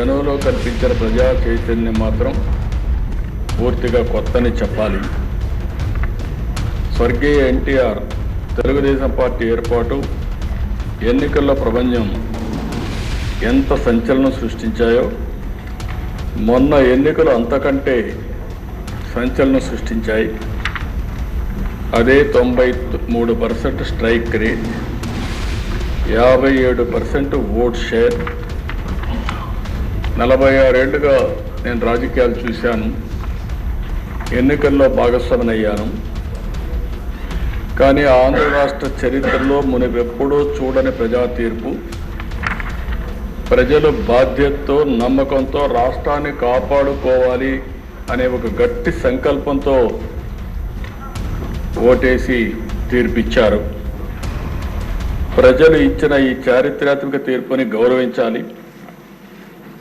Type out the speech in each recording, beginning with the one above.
జనంలో కల్పించిన ప్రజా చైతన్యం మాత్రం పూర్తిగా కొత్తని చెప్పాలి. స్వర్గీయ ఎన్టీఆర్ తెలుగుదేశం పార్టీ ఏర్పాటు ఎన్నికల్లో ప్రపంచం ఎంత సంచలనం సృష్టించాయో మొన్న ఎన్నికలు అంతకంటే సంచలనం సృష్టించాయి. అదే 93% స్ట్రైక్ రేట్, 57% ఓట్ షేర్. 46 ఏళ్లుగా నేను రాజకీయాలు చూశాను, ఎన్నికల్లో భాగస్వామినయ్యాను. కానీ ఆంధ్ర రాష్ట్ర చరిత్రలో మునుపెప్పుడూ చూడని ప్రజా తీర్పు, ప్రజలు బాధ్యతతో నమ్మకంతో రాష్ట్రాన్ని కాపాడుకోవాలి అనే ఒక గట్టి సంకల్పంతో ఓటేసి తీర్పిచ్చారు. ప్రజలు ఇచ్చిన ఈ చారిత్రాత్మక తీర్పుని గౌరవించాలి,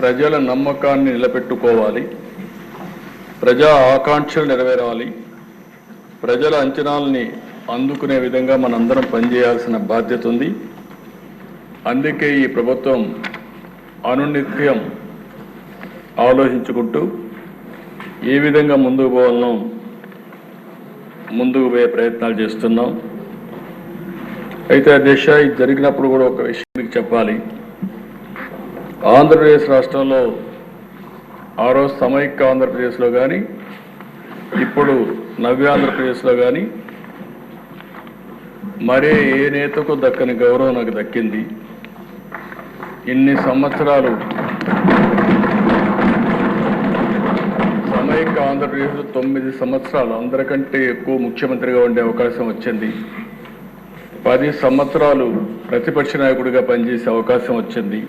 ప్రజల నమ్మకాన్ని నిలబెట్టుకోవాలి, ప్రజా ఆకాంక్షలు నెరవేరాలి, ప్రజల అంచనాలని అందుకునే విధంగా మనందరం పనిచేయాల్సిన బాధ్యత ఉంది. అందుకే ఈ ప్రభుత్వం అనునిత్యం ఆలోచించుకుంటూ ఏ విధంగా ముందుకు పోవాలనో ముందుకు పోయే ప్రయత్నాలు చేస్తున్నాం. అయితే ఆ దిశ ఇది జరిగినప్పుడు కూడా ఒక విషయం మీకు చెప్పాలి. ఆంధ్రప్రదేశ్ రాష్ట్రంలో ఆ రోజు సమైక్య ఆంధ్రప్రదేశ్లో కానీ ఇప్పుడు నవ్య ఆంధ్రప్రదేశ్లో కానీ మరే ఏ నేతకు దక్కని గౌరవం నాకు దక్కింది. ఇన్ని సంవత్సరాలు సమైక్య ఆంధ్రప్రదేశ్లో 9 సంవత్సరాలు అందరికంటే ఎక్కువ ముఖ్యమంత్రిగా ఉండే అవకాశం వచ్చింది. 10 సంవత్సరాలు ప్రతిపక్ష నాయకుడిగా పనిచేసే అవకాశం వచ్చింది.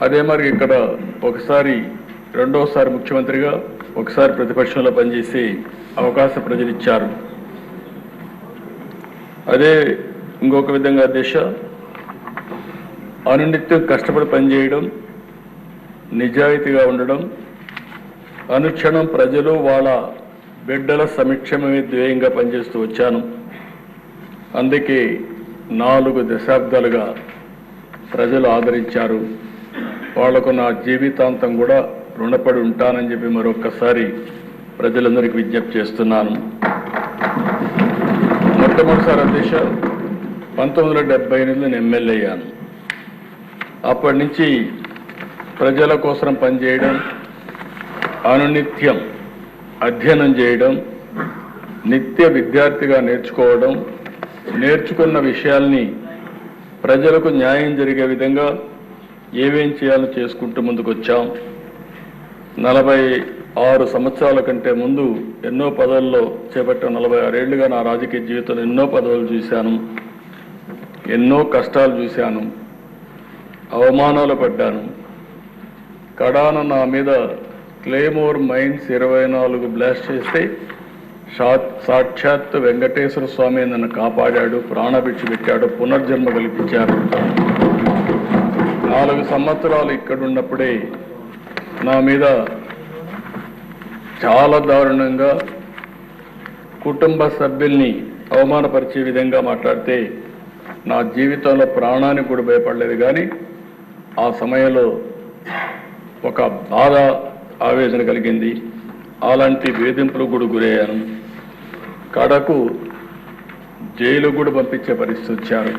అదే మరి ఇక్కడ ఒకసారి రెండోసారి ముఖ్యమంత్రిగా ఒకసారి ప్రతిపక్షంలో పనిచేసే అవకాశం ప్రజలు ఇచ్చారు. అదే ఇంకొక విధంగా దిశ అనునిత్యం కష్టపడి పనిచేయడం, నిజాయితీగా ఉండడం, అనుక్షణం ప్రజలు వాళ్ళ బిడ్డల సంక్షేమమే ధ్యేయంగా పనిచేస్తూ వచ్చాను. అందుకే 4 దశాబ్దాలుగా ప్రజలు ఆదరించారు. వాళ్లకు నా జీవితాంతం కూడా రుణపడి ఉంటానని చెప్పి మరొక్కసారి ప్రజలందరికీ విజ్ఞప్తి చేస్తున్నాను. మొట్టమొదటిసారి అధ్యక్ష 1978 నేను ఎమ్మెల్యే అయ్యాను. అప్పటి నుంచి ప్రజల కోసం పనిచేయడం, అనునిత్యం అధ్యయనం చేయడం, నిత్య విద్యార్థిగా నేర్చుకోవడం, నేర్చుకున్న విషయాల్ని ప్రజలకు న్యాయం జరిగే విధంగా ఏమేం చేయాలో చేసుకుంటూ ముందుకు వచ్చాం. 46 సంవత్సరాల కంటే ముందు ఎన్నో పదవుల్లో చేపట్టిన 46 ఏళ్లుగా నా రాజకీయ జీవితంలో ఎన్నో పదవులు చూశాను, ఎన్నో కష్టాలు చూశాను, అవమానాలు పడ్డాను. కడాన నా మీద క్లేమోర్ మైన్స్ 24 బ్లాస్ట్ చేస్తే సాక్షాత్ వెంకటేశ్వర స్వామి నన్ను కాపాడాడు, ప్రాణభిక్ష పెట్టాడు, పునర్జన్మ కల్పించారు. 4 సంవత్సరాలు ఇక్కడున్నప్పుడే నా మీద చాలా దారుణంగా కుటుంబ సభ్యుల్ని అవమానపరిచే విధంగా మాట్లాడితే నా జీవితంలో ప్రాణానికి కూడా భయపడలేదు. కానీ ఆ సమయంలో ఒక బాధ, ఆవేదన కలిగింది. అలాంటి వేధింపులు కూడా గురయ్యాను. కడకు జైలు కూడా పంపించే పరిస్థితి వచ్చారు.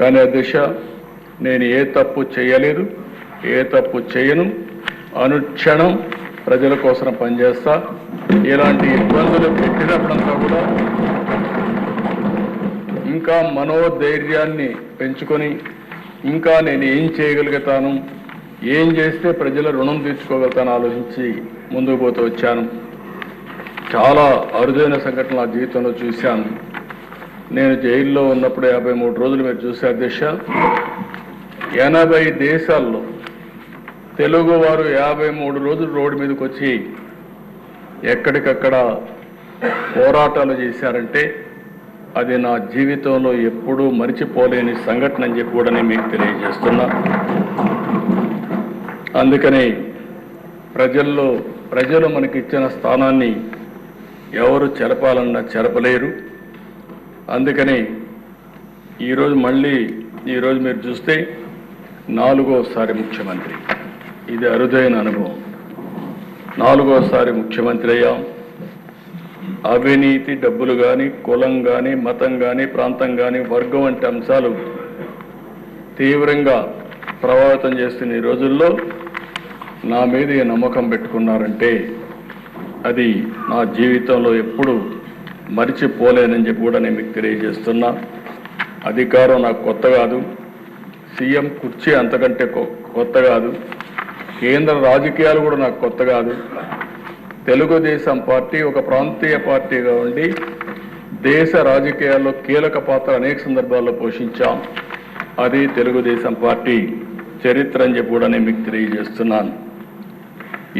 కానీ ఆ దిశ నేను ఏ తప్పు చేయలేదు, ఏ తప్పు చేయను. అనుక్షణం ప్రజల కోసం పనిచేస్తా. ఇలాంటి ఇబ్బందులు పెట్టినప్పుడంతా కూడా ఇంకా మనోధైర్యాన్ని పెంచుకొని ఇంకా నేను ఏం చేయగలుగుతాను, ఏం చేస్తే ప్రజల రుణం తీర్చుకోగలుగుతాను ఆలోచించి ముందుకు పోతూ వచ్చాను. చాలా అరుదైన సంఘటనలు నా జీవితంలో చూశాను. నేను జైల్లో ఉన్నప్పుడు 53 రోజులు మీరు చూసే అధ్యక్ష, 80 దేశాల్లో తెలుగు వారు 53 రోజులు రోడ్డు మీదకి వచ్చి ఎక్కడికక్కడ పోరాటాలు చేశారంటే అది నా జీవితంలో ఎప్పుడూ మరిచిపోలేని సంఘటన అని చెప్పి కూడా నేను మీకు తెలియజేస్తున్నా. అందుకని ప్రజలు మనకిచ్చిన స్థానాన్ని ఎవరు చెరపాలన్నా చెరపలేరు. అందుకని ఈరోజు మీరు చూస్తే 4వసారి ముఖ్యమంత్రి. ఇది అరుదైన అనుభవం. 4వసారి ముఖ్యమంత్రి అయ్యాం. అవినీతి, డబ్బులు కానీ, కులం కానీ, మతం కానీ, ప్రాంతం కానీ, వర్గం వంటి అంశాలు తీవ్రంగా ప్రభావితం చేస్తున్న ఈ రోజుల్లో నా మీద ఈ నమ్మకం పెట్టుకున్నారంటే అది నా జీవితంలో ఎప్పుడు మరిచిపోలేనని చెప్పి కూడా నేను మీకు తెలియజేస్తున్నా. అధికారం నాకు కొత్త కాదు, సీఎం కుర్చీ అంతకంటే కొత్త కాదు, కేంద్ర రాజకీయాలు కూడా నాకు కొత్త కాదు. తెలుగుదేశం పార్టీ ఒక ప్రాంతీయ పార్టీగా ఉండి దేశ రాజకీయాల్లో కీలక పాత్ర అనేక సందర్భాల్లో పోషించాం. అది తెలుగుదేశం పార్టీ చరిత్ర అని చెప్పి కూడా నేను మీకు తెలియజేస్తున్నాను.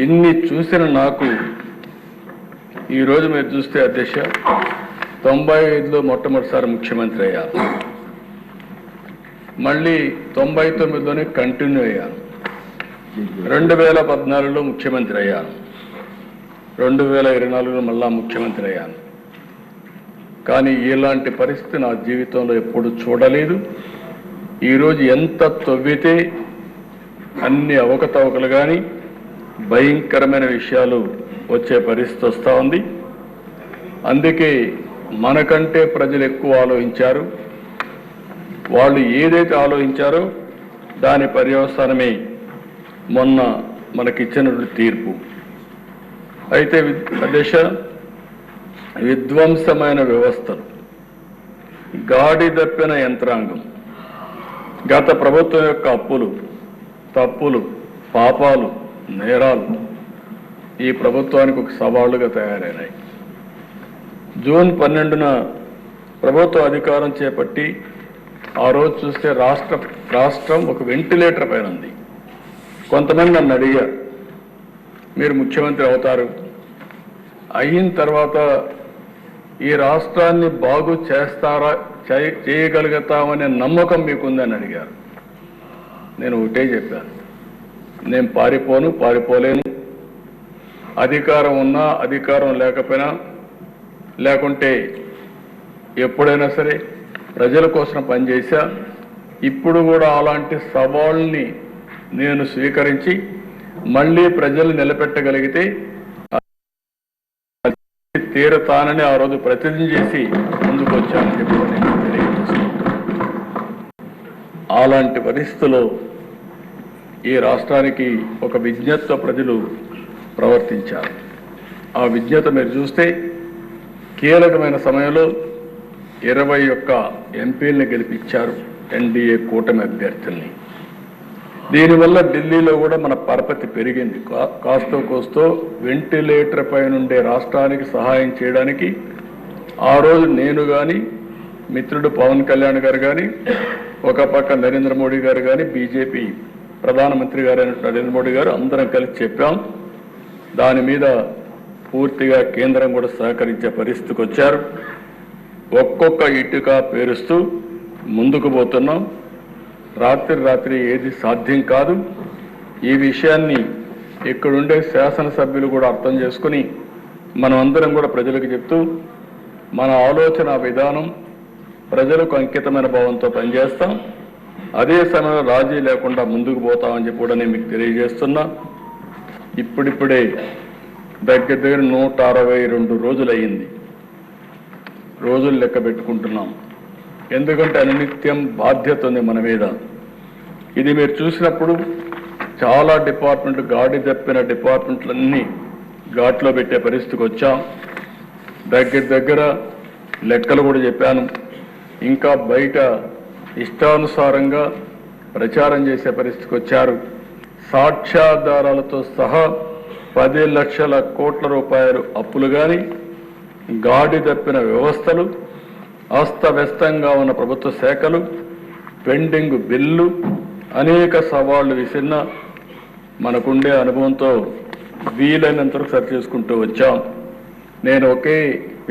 ఇన్ని చూసిన నాకు ఈరోజు మీరు చూస్తే అధ్యక్ష 95లో మొట్టమొదటిసారి ముఖ్యమంత్రి అయ్యాను. మళ్ళీ 99లోనే కంటిన్యూ అయ్యాను. 2014లో ముఖ్యమంత్రి అయ్యాను. 2024లో మళ్ళా ముఖ్యమంత్రి అయ్యాను. కానీ ఇలాంటి పరిస్థితి నా జీవితంలో ఎప్పుడు చూడలేదు. ఈరోజు ఎంత తవ్వితే అన్ని అవకతవకలు కానీ భయంకరమైన విషయాలు వచ్చే పరిస్థితి వస్తూ ఉంది. అందుకే మనకంటే ప్రజలు ఎక్కువ ఆలోచించారు. వాళ్ళు ఏదైతే ఆలోచించారో దాని పర్యవసానమే మొన్న మనకిచ్చినటువంటి తీర్పు. అయితే దేశ విధ్వంసమైన వ్యవస్థలు, గాడి తప్పిన యంత్రాంగం, గత ప్రభుత్వం యొక్క అప్పులు, తప్పులు, పాపాలు, నేరాలు ఈ ప్రభుత్వానికి ఒక సవాళ్లుగా తయారైనాయి. జూన్ 12న ప్రభుత్వ అధికారం చేపట్టి ఆ రోజు చూస్తే రాష్ట్రం ఒక వెంటిలేటర్ పైన ఉంది. కొంతమంది నన్ను అడిగారు, మీరు ముఖ్యమంత్రి అవుతారు, అయిన తర్వాత ఈ రాష్ట్రాన్ని బాగు చేస్తారా, చేయగలుగుతామనే నమ్మకం మీకుందని అడిగారు. నేను ఒకటే చెప్పాను, నేను పారిపోలేను. అధికారం ఉన్నా, అధికారం లేకపోయినా, లేకుంటే ఎప్పుడైనా సరే ప్రజల కోసం పనిచేశా. ఇప్పుడు కూడా అలాంటి సవాళ్ళని నేను స్వీకరించి మళ్ళీ ప్రజలు నిలబెట్టగలిగితే తీరతానని ఆ రోజు ప్రతిజ్ఞ చేసి ముందుకు వచ్చానని చెప్పి నేను తెలియజేస్తున్నాను. అలాంటి పరిస్థితుల్లో ఈ రాష్ట్రానికి ఒక విజ్ఞతతో ప్రజలు ప్రవర్తించారు. ఆ విజ్ఞత మీరు చూస్తే కీలకమైన సమయంలో 21 ఎంపీలని గెలిపించారు, ఎన్డీఏ కూటమి అభ్యర్థుల్ని. దీనివల్ల ఢిల్లీలో కూడా మన పరపతి పెరిగింది. కాస్తో కోస్తో వెంటిలేటర్ పైనుండే రాష్ట్రానికి సహాయం చేయడానికి ఆ రోజు నేను కానీ, మిత్రుడు పవన్ కళ్యాణ్ గారు కానీ, ఒక పక్క నరేంద్ర మోడీ గారు కానీ, బీజేపీ ప్రధానమంత్రి గారు అయినటువంటి నరేంద్ర మోడీ గారు అందరం కలిసి చెప్పాం. దాని మీద పూర్తిగా కేంద్రం కూడా సహకరించే పరిస్థితికి వచ్చారు. ఒక్కొక్క ఇటుక పేరుస్తూ ముందుకు పోతున్నాం. రాత్రి ఏది సాధ్యం కాదు. ఈ విషయాన్ని ఇక్కడుండే శాసనసభ్యులు కూడా అర్థం చేసుకుని మనం అందరం కూడా ప్రజలకు చెప్తూ మన ఆలోచన విధానం ప్రజలకు అంకితమైన భావంతో పనిచేస్తాం. అదే సమయంలో రాజీ లేకుండా ముందుకు పోతామని చెప్పి కూడా నేను మీకు తెలియజేస్తున్నా. ఇప్పుడిప్పుడే దగ్గర 162 రోజులు అయ్యింది. రోజులు లెక్క పెట్టుకుంటున్నాం. ఎందుకంటే అనునిత్యం బాధ్యత ఉంది మన మీద. ఇది మీరు చూసినప్పుడు చాలా డిపార్ట్మెంట్లు, గాడి తప్పిన డిపార్ట్మెంట్లన్నీ ఘాట్లో పెట్టే పరిస్థితికి వచ్చాం. దగ్గర లెక్కలు కూడా చెప్పాను. ఇంకా బయట ఇష్టానుసారంగా ప్రచారం చేసే పరిస్థితికి వచ్చారు. సాక్ష్యాధారాలతో సహా 10 లక్షల కోట్ల రూపాయలు అప్పులు కానీ, గాడి తప్పిన వ్యవస్థలు, అస్తవ్యస్తంగా ఉన్న ప్రభుత్వ శాఖలు, పెండింగ్ బిల్లు, అనేక సవాళ్లు విసిరిన మనకుండే అనుభవంతో వీలైనంతవరకు సరి చేసుకుంటూ వచ్చాం. నేను ఒకే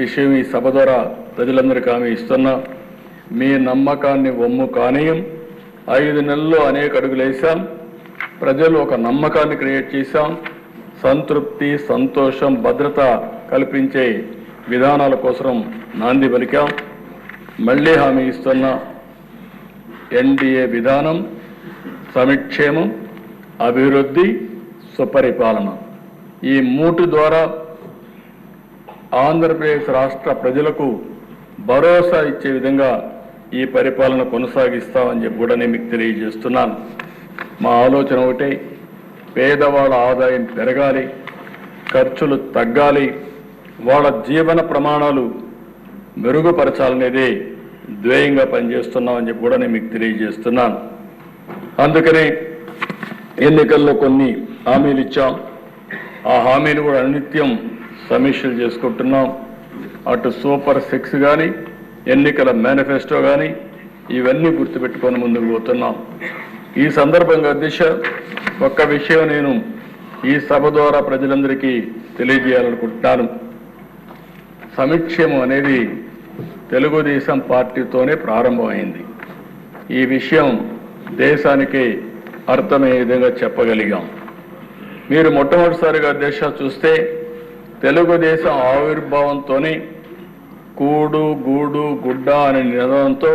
విషయం ఈ సభ ద్వారా ప్రజలందరికీ హామీ ఇస్తున్నా, మీ నమ్మకాన్ని వమ్ము కానీయం. 5 నెలల్లో అనేక అడుగులు వేశాం. ప్రజలు ఒక నమ్మకాన్ని క్రియేట్ చేశాం. సంతృప్తి, సంతోషం, భద్రత కల్పించే విధానాల కోసం నాంది పలికాం. మళ్ళీ హామీ ఇస్తున్నా, ఎన్డీఏ విధానం సమిక్షేమం, అభివృద్ధి, సుపరిపాలన ఈ మూటి ద్వారా ఆంధ్రప్రదేశ్ రాష్ట్ర ప్రజలకు భరోసా ఇచ్చే విధంగా ఈ పరిపాలన కొనసాగిస్తామని చెప్పి కూడా నేను మీకు తెలియజేస్తున్నాను. మా ఆలోచన ఒకటే, పేదవాళ్ళ ఆదాయం పెరగాలి, ఖర్చులు తగ్గాలి, వాళ్ళ జీవన ప్రమాణాలు మెరుగుపరచాలనేదే ధ్యేయంగా పనిచేస్తున్నామని చెప్పి కూడా నేను మీకు తెలియజేస్తున్నాను. అందుకనే ఎన్నికల్లో కొన్ని హామీలు ఇచ్చాం. ఆ హామీలు కూడా అనిత్యం సమీక్షలు చేసుకుంటున్నాం. అటు సూపర్ 6 కానీ, ఎన్నికల మేనిఫెస్టో కానీ ఇవన్నీ గుర్తుపెట్టుకొని ముందుకు పోతున్నాం. ఈ సందర్భంగా దిశ ఒక్క విషయం నేను ఈ సభ ద్వారా ప్రజలందరికీ తెలియజేయాలనుకుంటున్నాను. సమిక్షేమం అనేది తెలుగుదేశం పార్టీతోనే ప్రారంభమైంది. ఈ విషయం దేశానికి అర్థమయ్యే విధంగా చెప్పగలిగాం. మీరు మొట్టమొదటిసారిగా దేశ చూస్తే తెలుగుదేశం ఆవిర్భావంతోనే కూడు, గూడు, గుడ్డ అనే నినాదంతో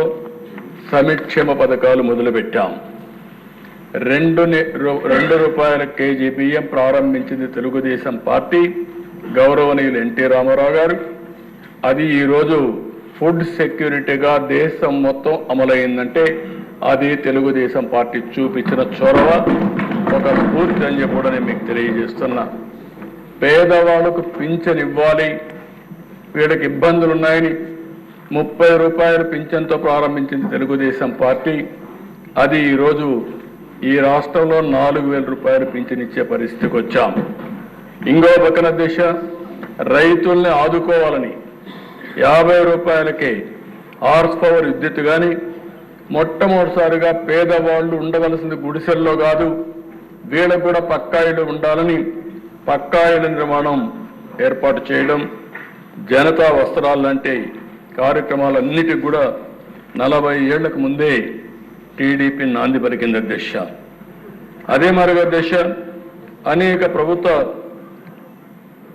సమిక్షేమ పథకాలు మొదలుపెట్టాం. 2 రూపాయల కేజీ బియ్యం ప్రారంభించింది తెలుగుదేశం పార్టీ, గౌరవనీయులు ఎన్టీ రామారావు గారు. అది ఈరోజు ఫుడ్ సెక్యూరిటీగా దేశం మొత్తం అమలైందంటే అది తెలుగుదేశం పార్టీ చూపించిన చొరవ, ఒక స్ఫూర్తి అని చెప్పి కూడా నేను మీకు తెలియజేస్తున్నా. పేదవాళ్ళకు పింఛన్ ఇవ్వాలి, వీళ్ళకి ఇబ్బందులు ఉన్నాయని 30 రూపాయల పింఛన్తో ప్రారంభించింది తెలుగుదేశం పార్టీ. అది ఈరోజు ఈ రాష్ట్రంలో 4,000 రూపాయలు పింఛన్ ఇచ్చే పరిస్థితికి వచ్చాం. ఇంకో పక్కన దిశ రైతుల్ని ఆదుకోవాలని 50 రూపాయలకే హార్స్ పవర్ విద్యుత్ కానీ, మొట్టమొదటిసారిగా పేదవాళ్ళు ఉండవలసింది గుడిసెల్లో కాదు, వీళ్ళకు కూడా పక్కా ఇళ్ళు ఉండాలని పక్కా ఇళ్ళ నిర్మాణం ఏర్పాటు చేయడం, జనతా వస్త్రాలు లాంటి కార్యక్రమాలన్నిటికి కూడా 40 ఏళ్లకు ముందే టీడీపీ నాంది పలికింది అధ్యక్ష. అదే మరుగు అధ్యక్ష, అనేక ప్రభుత్వ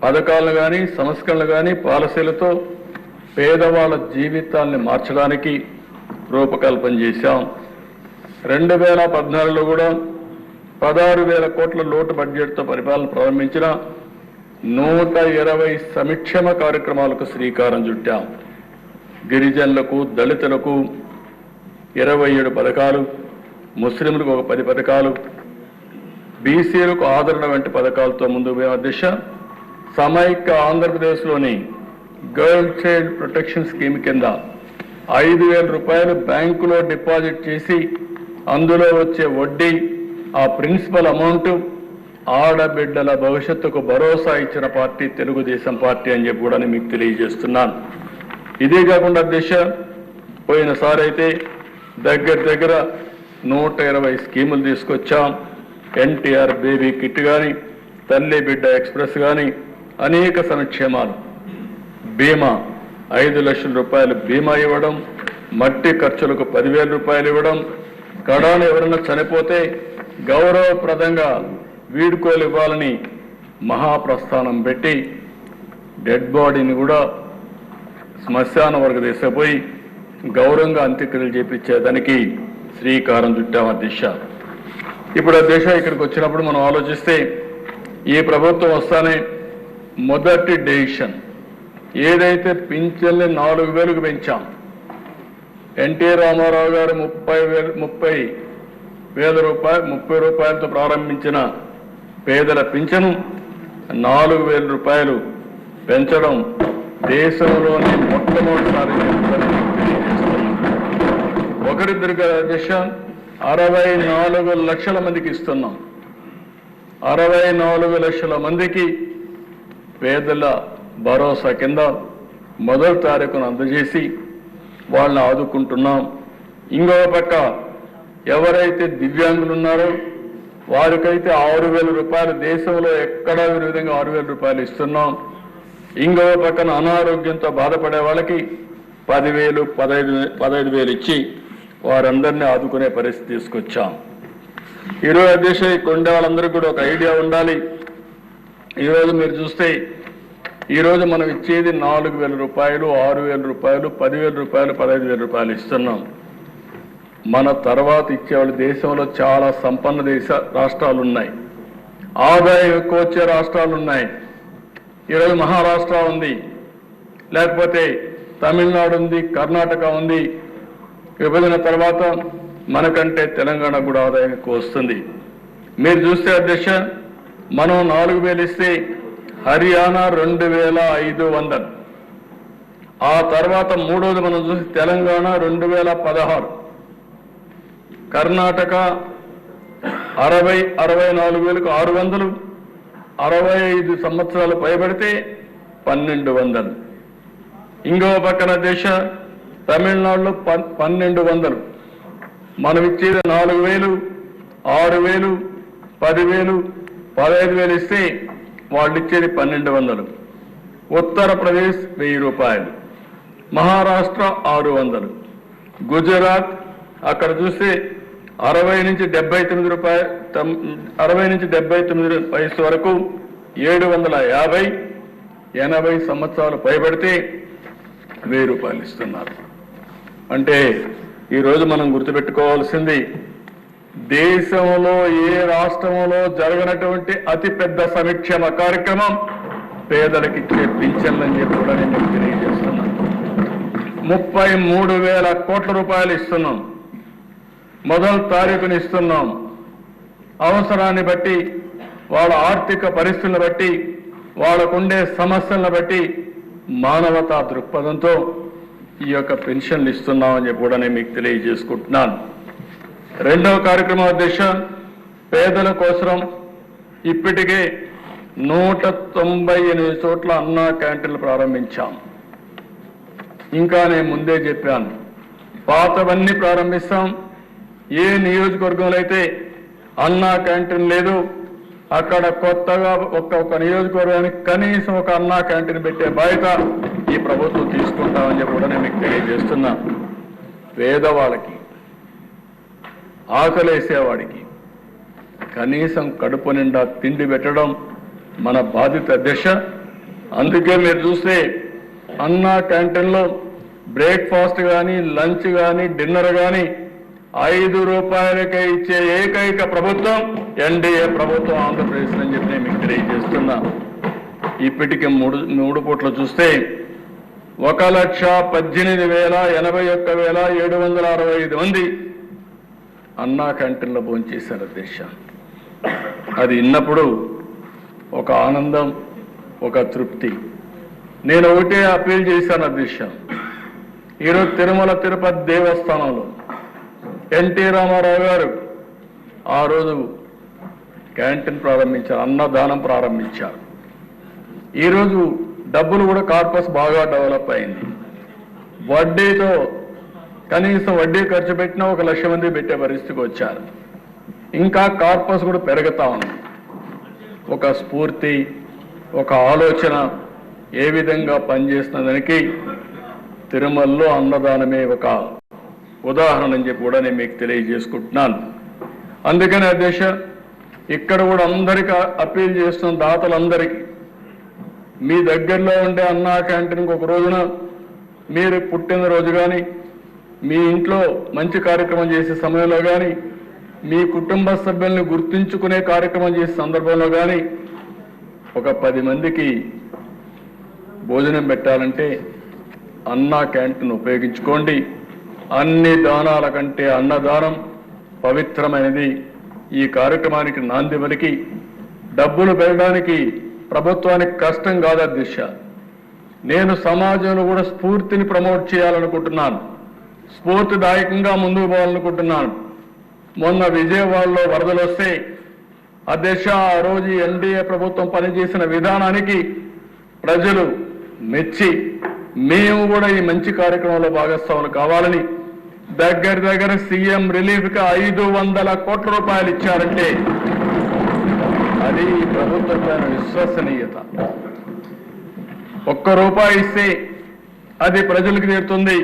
పథకాలను కానీ, సంస్కరణలు కానీ, పాలసీలతో పేదవాళ్ళ జీవితాల్ని మార్చడానికి రూపకల్పన చేశాం. 2014లో కూడా 16,000 కోట్ల లోటు బడ్జెట్తో పరిపాలన ప్రారంభించిన 120 సంక్షేమ కార్యక్రమాలకు శ్రీకారం చుట్టాం. గిరిజనులకు, దళితులకు 27 పథకాలు, ముస్లింలకు ఒక 10 పథకాలు, బీసీలకు ఆదరణ వంటి పథకాలతో ముందుకు పోయే దిశ. సమైక్య ఆంధ్రప్రదేశ్లోని గర్ల్ చైల్డ్ ప్రొటెక్షన్ స్కీమ్ కింద 5,000 రూపాయలు బ్యాంకులో డిపాజిట్ చేసి అందులో వచ్చే వడ్డీ, ఆ ప్రిన్సిపల్ అమౌంట్ ఆడబిడ్డల భవిష్యత్తుకు భరోసా ఇచ్చిన పార్టీ తెలుగుదేశం పార్టీ అని చెప్పి కూడా మీకు తెలియజేస్తున్నాను. ఇదే కాకుండా దిశ పోయినసారి అయితే దగ్గర 120 స్కీములు తీసుకొచ్చాం. ఎన్టీఆర్ బేబీ కిట్ కానీ, తల్లి బిడ్డ ఎక్స్ప్రెస్ కానీ, అనేక సంక్షేమాలు, బీమా 5 లక్షల రూపాయలు బీమా ఇవ్వడం, మట్టి ఖర్చులకు 10,000 రూపాయలు ఇవ్వడం, కడాను ఎవరైనా చనిపోతే గౌరవప్రదంగా వీడ్కోలు ఇవ్వాలని మహాప్రస్థానం పెట్టి డెడ్ బాడీని కూడా శ్మశాన వరకు తీసుకుపోయి గౌరవంగా అంత్యక్రియలు చేపించేదానికి శ్రీకారం చుట్టాం అధ్యక్ష. ఇప్పుడు అధ్యక్ష ఇక్కడికి వచ్చినప్పుడు మనం ఆలోచిస్తే ఈ ప్రభుత్వం వస్తానే మొదటి డెసిషన్ ఏదైతే పింఛన్లు 4,000కు పెంచాం, ఎన్టీ రామారావు గారు 30 రూపాయలతో ప్రారంభించిన పేదల పింఛను 4,000 రూపాయలు పెంచడం దేశంలోనే మొట్టమొదటిసారి ఒకరిద్దరికి అధ్యక్ష 64 లక్షల మందికి ఇస్తున్నాం. 64 లక్షల మందికి పేదల భరోసా కింద మొదటి తారీఖును అందజేసి వాళ్ళని ఆదుకుంటున్నాం. ఇంకో పక్క ఎవరైతే దివ్యాంగులు ఉన్నారో వారికైతే 6,000 రూపాయలు, దేశంలో ఎక్కడా ఈ విధంగా 6,000 రూపాయలు ఇస్తున్నాం. ఇంకో పక్కన అనారోగ్యంతో బాధపడే వాళ్ళకి 10,000, 15,000 ఇచ్చి వారందరినీ ఆదుకునే పరిస్థితి తీసుకొచ్చాం. ఈరోజు అధ్యక్ష ఇక్కడ ఉండే వాళ్ళందరికీ కూడా ఒక ఐడియా ఉండాలి. ఈరోజు మీరు చూస్తే ఈరోజు మనం ఇచ్చేది 4,000 రూపాయలు, 6,000 రూపాయలు, 10,000 రూపాయలు, 15,000 రూపాయలు ఇస్తున్నాం. మన తర్వాత ఇచ్చేవాళ్ళు దేశంలో చాలా సంపన్న రాష్ట్రాలు ఉన్నాయి, ఆదాయం ఎక్కువ వచ్చే రాష్ట్రాలు ఉన్నాయి. ఈరోజు మహారాష్ట్ర ఉంది, లేకపోతే తమిళనాడు ఉంది, కర్ణాటక ఉంది. విభజన తర్వాత మనకంటే తెలంగాణ కూడా ఆదాయం ఎక్కువ వస్తుంది. మీరు చూస్తే అధ్యక్ష, మనం 4,000 ఇస్తే హర్యానా 2,500. ఆ తర్వాత మూడోది మనం చూసి తెలంగాణ 2,016, కర్ణాటక 64,600, 65 సంవత్సరాలు పైబడితే 1,200. ఇంకో పక్కన దేశ తమిళనాడులో 1,200. మనం ఇచ్చేది 4,000, 6,000, 10,000, 15,000 ఇస్తే వాళ్ళు ఇచ్చేది 1,200. ఉత్తరప్రదేశ్ 1,000 రూపాయలు, మహారాష్ట్ర 600, గుజరాత్ అక్కడ చూస్తే 60 నుంచి 79 రూపాయలు, 60 నుంచి 79 వయసు వరకు 750, 80 సంవత్సరాలు పైబడితే 1,000 రూపాయలు ఇస్తున్నారు. అంటే ఈరోజు మనం గుర్తుపెట్టుకోవాల్సింది, దేశంలో ఏ రాష్ట్రంలో జరగనటువంటి అతిపెద్ద సంక్షేమ కార్యక్రమం పేదలకు ఇచ్చే పింఛన్లని చెప్పి కూడా నేను తెలియజేస్తున్నాను. 33,000 కోట్ల రూపాయలు ఇస్తున్నాం. మొదటి తారీఖుని ఇస్తున్నాం. అవసరాన్ని బట్టి, వాళ్ళ ఆర్థిక పరిస్థితులను బట్టి, వాళ్ళకుండే సమస్యలను బట్టి మానవతా దృక్పథంతో ఈ యొక్క పెన్షన్లు ఇస్తున్నామని చెప్పి కూడా నేను మీకు తెలియజేసుకుంటున్నాను. రెండవ కార్యక్రమం అధ్యక్ష, పేదల కోసం ఇప్పటికే 198 చోట్ల అన్నా క్యాంటీన్లు ప్రారంభించాం. ఇంకా నేను ముందే చెప్పాను, పాతవన్నీ ప్రారంభిస్తాం. ఏ నియోజకవర్గంలో అయితే అన్నా క్యాంటీన్ లేదు, అక్కడ కొత్తగా ఒక్క నియోజకవర్గానికి కనీసం ఒక అన్నా క్యాంటీన్ పెట్టే బాధ్యత ఈ ప్రభుత్వం తీసుకుంటామని చెప్పి కూడా నేను మీకు తెలియజేస్తున్నా. పేదవాళ్ళకి, ఆకలేసేవాడికి కనీసం కడుపు నిండా తిండి పెట్టడం మన బాధ్యత అధ్యక్ష. అందుకే మీరు చూస్తే అన్నా క్యాంటీన్లో బ్రేక్ఫాస్ట్ కానీ, లంచ్ కానీ, డిన్నర్ కానీ 5 రూపాయలకే ఇచ్చే ఏకైక ప్రభుత్వం ఎన్డీఏ ప్రభుత్వం ఆంధ్రప్రదేశ్ అని చెప్పి నేను మీకు తెలియజేస్తున్నా. ఇప్పటికి మూడు పూట్ల చూస్తే 1,18,81,765 మంది అన్నా క్యాంటీన్లో భోంచేశారు అధ్యక్ష. అది విన్నప్పుడు ఒక ఆనందం, ఒక తృప్తి. నేను ఒకటే అప్పీల్ చేశాను అధ్యక్ష, ఈరోజు తిరుమల తిరుపతి దేవస్థానంలో ఎన్టీ రామారావు గారు ఆ రోజు క్యాంటీన్ ప్రారంభించారు, అన్నదానం ప్రారంభించారు. ఈరోజు డబ్బులు కూడా కార్పస్ బాగా డెవలప్ అయింది. వడ్డీతో కనీసం వడ్డీ ఖర్చు పెట్టినా 1,00,000 మంది పెట్టే పరిస్థితికి వచ్చారు. ఇంకా కార్పస్ కూడా పెరుగుతా ఉంది. ఒక స్ఫూర్తి, ఒక ఆలోచన ఏ విధంగా పనిచేస్తున్నదానికి తిరుమలలో అన్నదానమే ఒక ఉదాహరణ అని చెప్పి కూడా నేను మీకు తెలియజేసుకుంటున్నాను. అందుకని అధ్యక్ష, ఇక్కడ కూడా అందరికీ అప్పీల్ చేస్తున్న దాతలందరికీ, మీ దగ్గరలో ఉండే అన్నా క్యాంటీన్కి ఒక రోజున మీరు పుట్టినరోజు కానీ, మీ ఇంట్లో మంచి కార్యక్రమం చేసే సమయంలో కానీ, మీ కుటుంబ సభ్యుల్ని గుర్తుంచుకునే కార్యక్రమం చేసే సందర్భంలో కానీ ఒక 10 మందికి భోజనం పెట్టాలంటే అన్నా క్యాంటీన్ ఉపయోగించుకోండి. అన్ని దానాల కంటే అన్నదానం పవిత్రమైనది. ఈ కార్యక్రమానికి నాంది పలికి డబ్బులు పెరగడానికి ప్రభుత్వానికి కష్టం కాదు అధ్యక్ష. నేను సమాజంలో కూడా స్ఫూర్తిని ప్రమోట్ చేయాలనుకుంటున్నాను, స్ఫూర్తిదాయకంగా ముందుకు పోవాలనుకుంటున్నాను. మొన్న విజయవాడలో వరదలు వస్తే అధ్యక్ష, ఆ రోజు ఎన్డీఏ ప్రభుత్వం పనిచేసిన విధానానికి ప్రజలు మెచ్చి మేము కూడా ఈ మంచి కార్యక్రమంలో భాగస్వాములు కావాలని దగ్గర సీఎం రిలీఫ్కి 500 కోట్ల రూపాయలు ఇచ్చారంటే అది ఈ ప్రభుత్వం పైన విశ్వసనీయత. ₹1 ఇస్తే అది ప్రజలకు చేరుతుంది,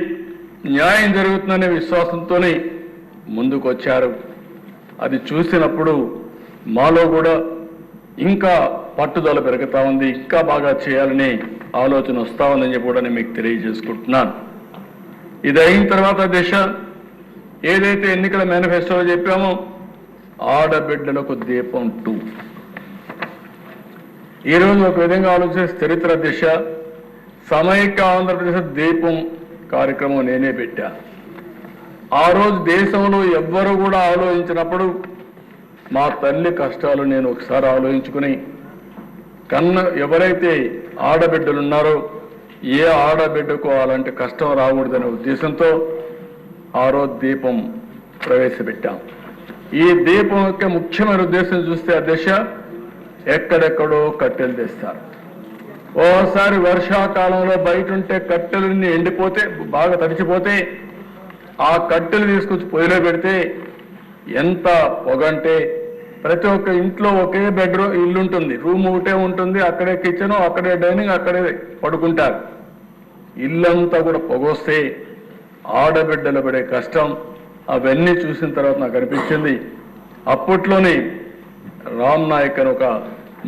న్యాయం జరుగుతుందనే విశ్వాసంతోనే ముందుకు వచ్చారు. అది చూసినప్పుడు మాలో కూడా ఇంకా పట్టుదల పెరుగుతా ఉంది, ఇంకా బాగా చేయాలని ఆలోచన వస్తా ఉందని చెప్పి కూడా నేను మీకు తెలియజేసుకుంటున్నాను. ఇది అయిన తర్వాత దిశ ఏదైతే ఎన్నికల మేనిఫెస్టోలో చెప్పామో ఆడబిడ్డలకు దీపం 2. ఈరోజు ఒక విధంగా ఆలోచిస్తే చరిత్ర దిశ సమైక్య ఆంధ్రప్రదేశ్ దీపం కార్యక్రమం నేనే పెట్టా. ఆ రోజు దేశంలో ఎవ్వరూ కూడా ఆలోచించినప్పుడు మా తల్లి కష్టాలు నేను ఒకసారి ఆలోచించుకుని ఎవరైతే ఆడబిడ్డలు ఉన్నారో ఏ ఆడబిడ్డకు అలాంటి కష్టం రాకూడదనే ఉద్దేశంతో ఆ రోజు దీపం ప్రవేశపెట్టాం. ఈ దీపం యొక్క ముఖ్యమైన ఉద్దేశం చూస్తే అధ్యక్ష ఎక్కడెక్కడో కట్టెలు తెస్తారు. ఓసారి వర్షాకాలంలో బయట ఉంటే కట్టెలన్నీ ఎండిపోతే బాగా తడిచిపోతే ఆ కట్టెలు తీసుకొచ్చి పొయ్యిలో పెడితే ఎంత పొగంటే ప్రతి ఒక్క ఇంట్లో ఒకే బెడ్రూమ్ ఇల్లు ఉంటుంది, రూమ్ ఒకటే ఉంటుంది, అక్కడే కిచెన్, అక్కడే డైనింగ్, అక్కడే పడుకుంటారు. ఇల్లంతా కూడా పొగొస్తే ఆడబిడ్డలు పడే కష్టం అవన్నీ చూసిన తర్వాత నాకు అనిపించింది. అప్పట్లోనే రామ్ నాయక్ అని ఒక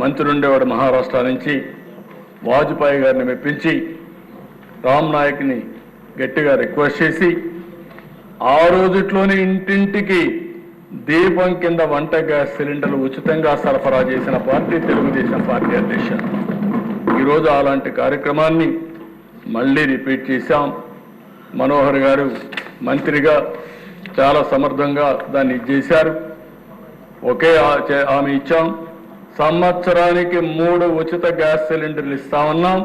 మంత్రి ఉండేవాడు మహారాష్ట్ర నుంచి, వాజ్పేయి గారిని మెప్పించి రామ్ నాయక్ని గట్టిగా రిక్వెస్ట్ చేసి ఆ రోజుట్లోనే ఇంటింటికి దీపం కింద వంట గ్యాస్ సిలిండర్లు ఉచితంగా సరఫరా చేసిన పార్టీ తెలుగుదేశం పార్టీ అధ్యక్ష. ఈరోజు అలాంటి కార్యక్రమాన్ని మళ్ళీ రిపీట్ చేశాం. మనోహర్ గారు మంత్రిగా చాలా సమర్థంగా దాన్ని చేశారు. ఒకే హామీ ఇచ్చాం, సంవత్సరానికి 3 ఉచిత గ్యాస్ సిలిండర్లు ఇస్తామన్నాం.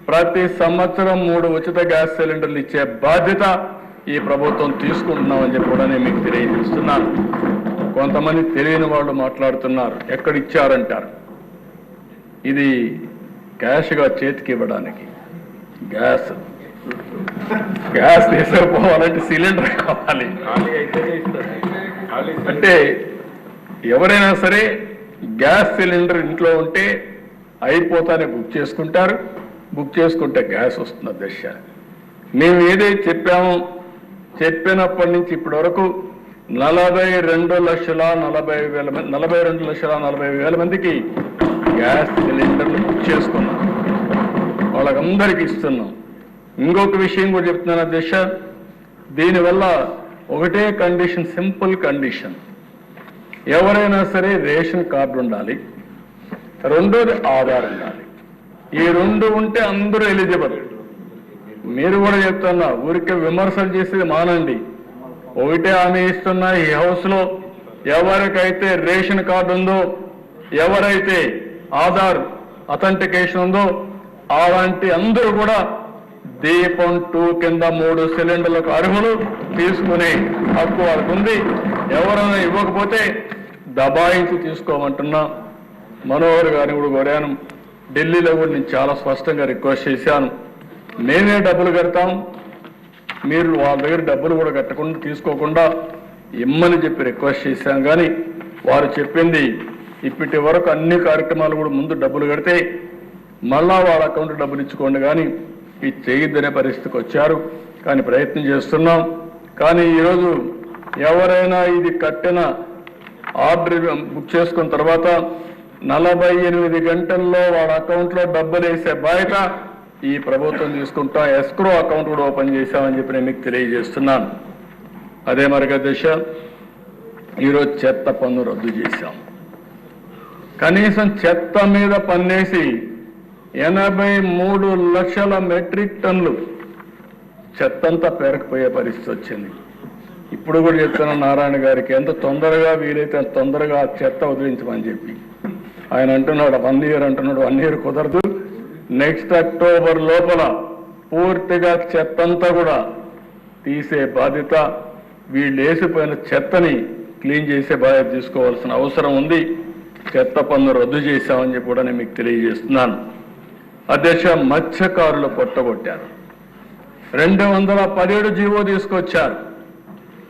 ప్రతి సంవత్సరం 3 ఉచిత గ్యాస్ సిలిండర్లు ఇచ్చే బాధ్యత ఈ ప్రభుత్వం తీసుకుంటున్నామని చెప్పి కూడా నేను మీకు తెలియజేస్తున్నాను. కొంతమంది తెలియని వాళ్ళు మాట్లాడుతున్నారు, ఎక్కడ ఇచ్చారంటారు. ఇది క్యాష్గా చేతికి ఇవ్వడానికి, గ్యాస్ తీసుకుపోవాలంటే సిలిండర్ కావాలి. అంటే ఎవరైనా సరే గ్యాస్ సిలిండర్ ఇంట్లో ఉంటే అయిపోతానే బుక్ చేసుకుంటారు. బుక్ చేసుకుంటే గ్యాస్ వస్తుంది దశ. మేము ఏదైతే చెప్పామో చెప్పినప్పటి నుంచి ఇప్పటి వరకు 42,40,000 మందికి గ్యాస్ సిలిండర్లు బుక్ చేసుకున్నాం. వాళ్ళకందరికీ ఇస్తున్నాం. ఇంకొక విషయం కూడా చెప్తున్నాను అధ్యక్ష, దీనివల్ల ఒకటే కండిషన్, సింపుల్ కండిషన్, ఎవరైనా సరే రేషన్ కార్డు ఉండాలి, రెండోది ఆధార్ ఉండాలి. ఈ 2 ఉంటే అందరూ ఎలిజిబుల్. మీరు కూడా చెప్తున్నా, ఊరికే విమర్శలు చేసేది మానండి. ఒకటే హామీ ఇస్తున్నా, ఈ హౌస్లో ఎవరికైతే రేషన్ కార్డు ఉందో, ఎవరైతే ఆధార్ అథెంటికేషన్ ఉందో అలాంటి అందరూ కూడా దీపం 2 కింద 3 సిలిండర్లకు అర్హులు, తీసుకునే హక్కు వాళ్ళకు ఉంది. ఎవరైనా ఇవ్వకపోతే దబాయించి తీసుకోమంటున్నా. మనోహర్ గారిని కూడా కోరాను, ఢిల్లీలో కూడా నేను చాలా స్పష్టంగా రిక్వెస్ట్ చేశాను, మేమే డబ్బులు కడతాం, మీరు వాళ్ళ దగ్గర డబ్బులు కూడా కట్టకుండా తీసుకోకుండా ఇమ్మని చెప్పి రిక్వెస్ట్ చేశాం. కానీ వారు చెప్పింది ఇప్పటి వరకు అన్ని కార్యక్రమాలు కూడా ముందు డబ్బులు కడితే మళ్ళా వాళ్ళ అకౌంట్ డబ్బులు ఇచ్చుకోండి, కానీ ఇది చేయొద్దనే పరిస్థితికి వచ్చారు. కానీ ప్రయత్నం చేస్తున్నాం. కానీ ఈరోజు ఎవరైనా ఇది కట్టిన ఆర్డర్ బుక్ చేసుకున్న తర్వాత 48 గంటల్లో వాళ్ళ అకౌంట్లో డబ్బులు వేసే బాధ్యత ఈ ప్రభుత్వం తీసుకుంటా. ఎస్క్రో అకౌంట్ కూడా ఓపెన్ చేశామని చెప్పి నేను మీకు తెలియజేస్తున్నాను. అదే మరిగా దశ ఈరోజు చెత్త పన్ను రద్దు చేశాం. కనీసం చెత్త మీద పన్నేసి 83 లక్షల మెట్రిక్ టన్నులు చెత్తంతా పేరకపోయే పరిస్థితి వచ్చింది. ఇప్పుడు కూడా చెప్తున్నా నారాయణ గారికి, ఎంత తొందరగా వీలైతే అంత తొందరగా చెత్త వదిలించమని చెప్పి. ఆయన అంటున్నాడు 1 ఇయర్ అంటున్నాడు. 1 ఇయర్ కుదరదు, నెక్స్ట్ అక్టోబర్ లోపల పూర్తిగా చెత్తంతా కూడా తీసే బాధ్యత, వీళ్ళు వేసిపోయిన చెత్తని క్లీన్ చేసే బాధ్యత తీసుకోవాల్సిన అవసరం ఉంది. చెత్త పన్ను రద్దు చేశామని చెప్పి కూడా నేను మీకు తెలియజేస్తున్నాను. అధ్యక్ష, మత్స్యకారులు పొట్టగొట్టారు. 217 జీవో తీసుకొచ్చారు.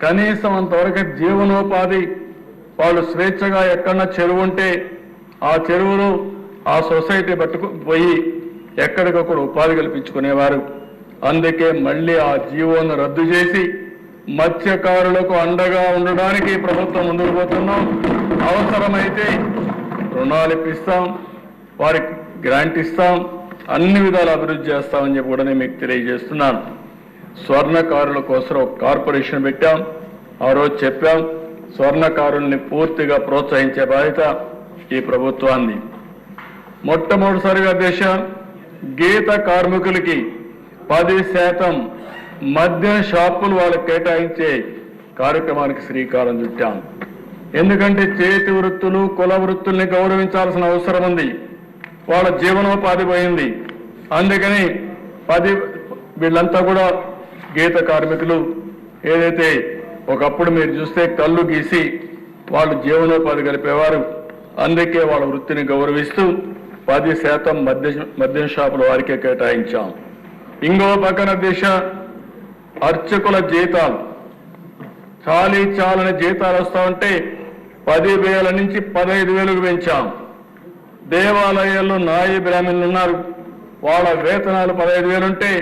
కనీసం అంతవరకు జీవనోపాధి, వాళ్ళు స్వేచ్ఛగా ఎక్కడన్నా చెరువు ఉంటే ఆ చెరువులు ఆ సొసైటీ పోయి ఎక్కడికక్కడ ఉపాధి కల్పించుకునేవారు. అందుకే మళ్ళీ ఆ జీవోను రద్దు చేసి మత్స్యకారులకు అండగా ఉండడానికి ప్రభుత్వం ముందుకు పోతున్నాం. అవసరమైతే రుణాలు ఇప్పిస్తాం, వారికి గ్రాంట్ ఇస్తాం, అన్ని విధాలు అభివృద్ధి చేస్తామని చెప్పి కూడా నేను మీకు తెలియజేస్తున్నాను. స్వర్ణకారుల కోసం ఒక కార్పొరేషన్ పెట్టాం. ఆ రోజు చెప్పాం, స్వర్ణకారుల్ని పూర్తిగా ప్రోత్సహించే బాధ్యత ఈ ప్రభుత్వాన్ని. మొట్టమొదటిసారిగా దేశ గీత కార్మికులకి 10% మద్యం షాపులు వాళ్ళకి కేటాయించే కార్యక్రమానికి శ్రీకారం చుట్టాం. ఎందుకంటే చేతి వృత్తులు, కుల వృత్తుల్ని గౌరవించాల్సిన అవసరం ఉంది. వాళ్ళ జీవనోపాధి పోయింది. అందుకని వీళ్ళంతా కూడా గీత కార్మికులు ఏదైతే ఒకప్పుడు మీరు చూస్తే కళ్ళు గీసి వాళ్ళు జీవనోపాధి గడిపేవారు. అందుకే వాళ్ళ వృత్తిని గౌరవిస్తూ 10% మద్యం షాపులు వారికే కేటాయించాం. ఇంకో పక్కన దేశ అర్చకుల జీతాలు చాలని జీతాలు వస్తా ఉంటే 10,000 నుంచి 15,000కు పెంచాం. దేవాలయాల్లో నాయి బ్రాహ్మణులు ఉన్నారు, వాళ్ళ వేతనాలు 15,000 ఉంటే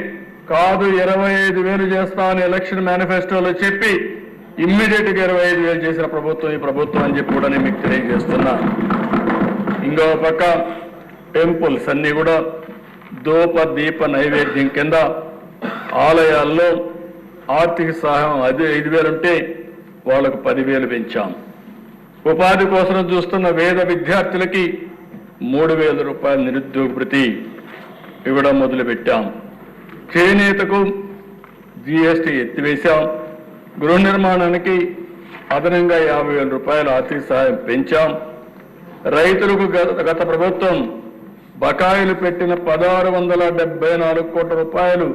కాదు 25,000 చేస్తామని ఎలక్షన్ మేనిఫెస్టోలో చెప్పి ఇమ్మీడియట్ గా 25,000 చేసిన ప్రభుత్వం ఈ ప్రభుత్వం అని చెప్పి కూడా నేను మీకు తెలియజేస్తున్నా. ఇంకో పక్క టెంపుల్స్ అన్ని కూడా ధూప దీప నైవేద్యం కింద ఆలయాల్లో ఆర్థిక సహాయం 5,000 ఉంటే వాళ్ళకు 10,000 పెంచాం. ఉపాధి కోసం చూస్తున్న వేద విద్యార్థులకి 3,000 రూపాయల నిరుద్యోగ భృతి ఇవ్వడం మొదలుపెట్టాం. చేనేతకు GST ఎత్తివేశాం. గృహ నిర్మాణానికి అదనంగా 50,000 రూపాయల ఆర్థిక సహాయం పెంచాం. రైతులకు గత ప్రభుత్వం బకాయిలు పెట్టిన 1,674 కోట్ల రూపాయలు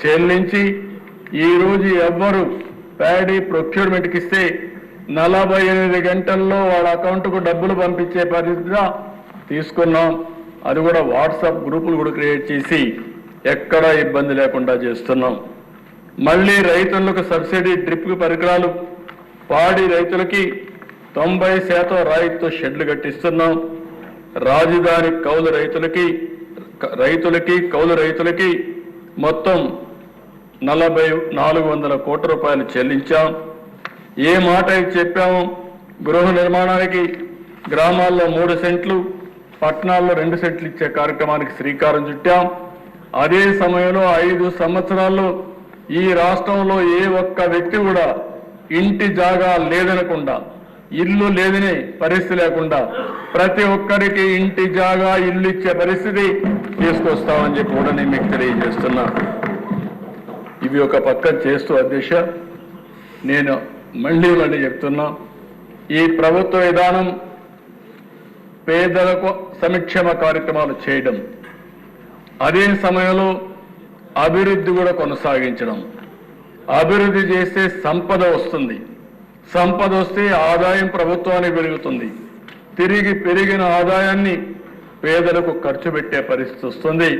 చెల్లించి ఈ రోజు ఎవ్వరు ప్యాడీ ప్రొక్యూర్మెంట్కి ఇస్తే 48 గంటల్లో వాళ్ళ అకౌంట్కు డబ్బులు పంపించే పరిస్థితిగా తీసుకున్నాం. అది కూడా వాట్సాప్ గ్రూపులు కూడా క్రియేట్ చేసి ఎక్కడా ఇబ్బంది లేకుండా చేస్తున్నాం. మళ్ళీ రైతులకు సబ్సిడీ డ్రిప్ పరికరాలు, పాడి రైతులకి 90% రాయితీతో షెడ్లు కట్టిస్తున్నాం. రాజధాని కౌలు రైతులకి మొత్తం 400 కోట్ల రూపాయలు చెల్లించాం. ఏ మాట అయితే చెప్పామో గృహ నిర్మాణానికి గ్రామాల్లో 3 సెంట్లు, పట్టణాల్లో 2 సెంట్లు ఇచ్చే కార్యక్రమానికి శ్రీకారం చుట్టాం. అదే సమయంలో 5 సంవత్సరాల్లో ఈ రాష్ట్రంలో ఏ ఒక్క వ్యక్తి కూడా ఇంటి జాగా లేదనకుండా, ఇల్లు లేదనే పరిస్థితి లేకుండా ప్రతి ఒక్కరికి ఇంటి జాగా, ఇల్లు ఇచ్చే పరిస్థితి తీసుకొస్తామని చెప్పి కూడా నేను మీకు తెలియజేస్తున్నా. ఇవి ఒక పక్కన చేస్తూ అధ్యక్ష, నేను మళ్ళీ చెప్తున్నా, ఈ ప్రభుత్వ విధానం పేదలకు సంక్షేమ కార్యక్రమాలు చేయడం, అదే సమయంలో అభివృద్ధి కూడా కొనసాగించడం. అభివృద్ధి చేస్తే సంపద వస్తుంది, సంపద వస్తే ఆదాయం ప్రభుత్వానికి పెరుగుతుంది, తిరిగి పెరిగిన ఆదాయాన్ని పేదలకు ఖర్చు పెట్టే పరిస్థితి వస్తుంది.